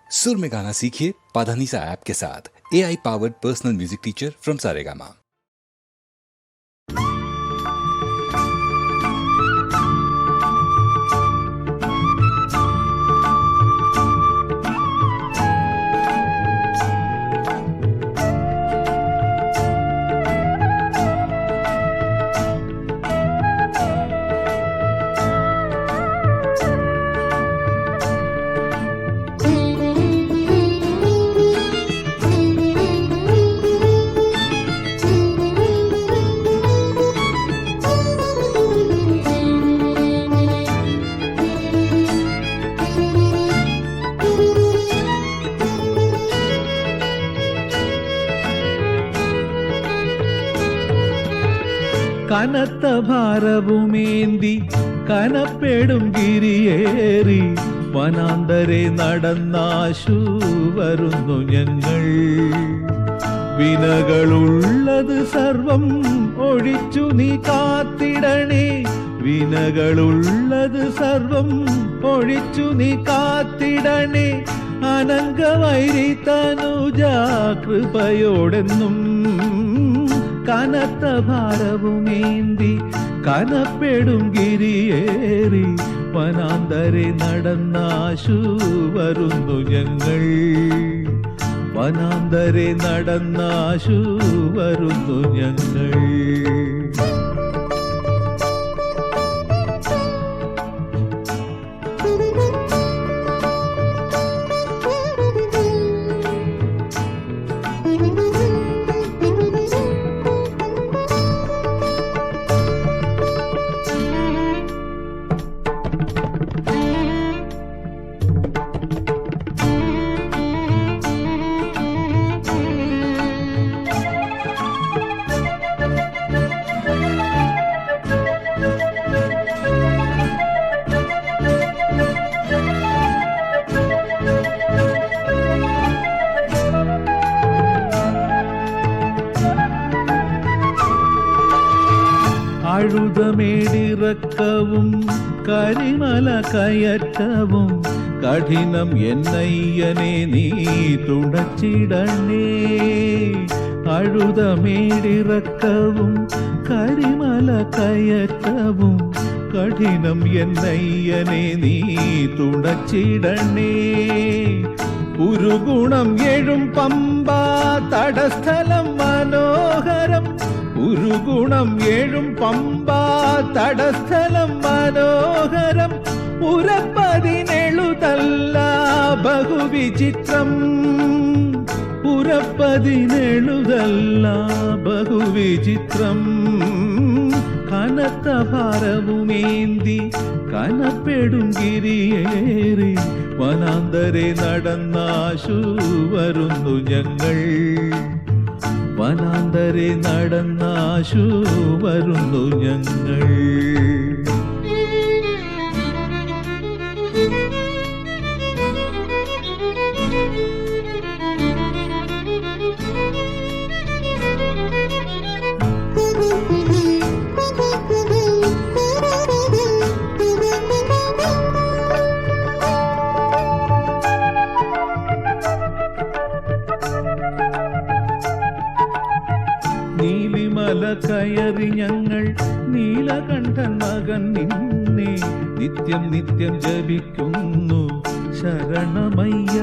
सुर में गाना सीखिए पाधानीसा ऐप के साथ। AI powered personal music teacher from Saregama. കനത്ത ഭാരവുമേന്തി കനപ്പെടും ഗിരിയേറി വനാന്തരെ നടന്നാശു വരുന്നു ഞങ്ങൾ. വിനകളുള്ളത് സർവം ഒഴിച്ചു നീ കാത്തിടണേ, വിനകളുള്ളത് സർവം ഒഴിച്ചു നീ കാത്തിടണേ. അനങ്കവൈരി തനുജാ കൃപയോടെന്നും കനത്ത ഭാരവുമേന്തി കനപ്പെടും ഗിരിയേറി വനാന്തരെ നടന്നാശു വരുന്നു ഞങ്ങൾ. വനാന്തരെ നടന്നാശു വരുന്നു ഞങ്ങൾ. അഴുതമേടിറക്കവും കരിമല കയറ്റവും കഠിനം എന്നയ്യനെ നീ തുണച്ചിടണേ. അഴുതമേടിറക്കവും കരിമല കയറ്റവും കഠിനം എന്നയ്യനെ നീ തുണച്ചിടണേ. ഉരുഗുണം എഴും പമ്പ തടസ്ഥലം മനോഹരം, ഉരുഗുണം ഏഴും പമ്പ തടസ്ഥലം മനോഹരം. പുരപ്പതിനെഴുതല്ല ബഹുവിചിത്രം, പുരപ്പതിനെഴുതല്ല ബഹുവിചിത്രം. കനത്ത ഭാരവുമേന്തി കനപ്പെടും ഗിരിയേറി വനാന്തരെ നടന്നാശു വരുന്നു ഞങ്ങൾ. വനാന്തരെ നടന്നാശു വരുന്നു ഞങ്ങൾ. നീലിമല കയറി ഞങ്ങൾ നീലകണ്ഠൻ മകൻ നിന്നെ നിത്യം നിത്യം ജപിക്കുന്നു ശരണമയ്യ.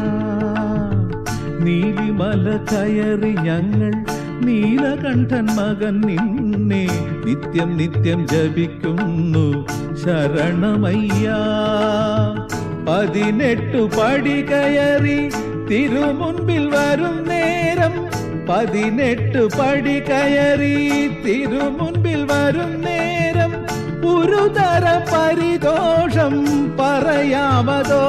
നീലിമല കയറി ഞങ്ങൾ നീലകണ്ഠൻ മകൻ നിന്നെ നിത്യം നിത്യം ജപിക്കുന്നു ശരണമയ്യ. 18 പടി കയറി തിരുമുൻപിൽ വരും നേരം, 18 പടി കയറി തിരുമുൻപിൽ വരും നേരം. ഒരു തര പരിദോഷം പറയാമതോ,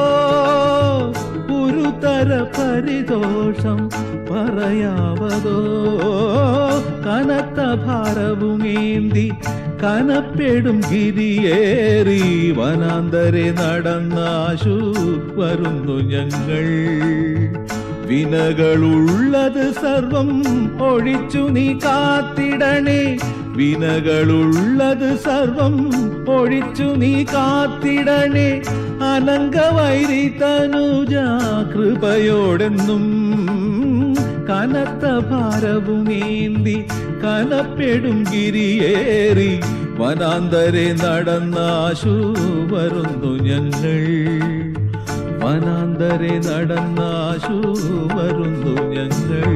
ഒരു തര പരിദോഷം പറയാമതോ. കനത്ത ഭാരവുമേന്തി കനപ്പെടും ഗിരിയേറി വനാന്തരെ നടന്നാശു വരുന്നു ഞങ്ങൾ. വിനകളുള്ളത് സർവം ഒഴിച്ചു നീ കാത്തിടണേ, വിനകളുള്ളത് സർവം ഒഴിച്ചു നീ കാത്തിടണേ. അനങ്കവൈരി തനുജ കൃപയോടെന്നും കനത്ത ഭാരവുമേന്തി കനപ്പെടും ഗിരിയേറി വനാന്തരെ നടന്നാശു വരുന്നു ഞങ്ങൾ, വനാന്തരെ നടന്നാശു വരുന്നു ഞങ്ങൾ.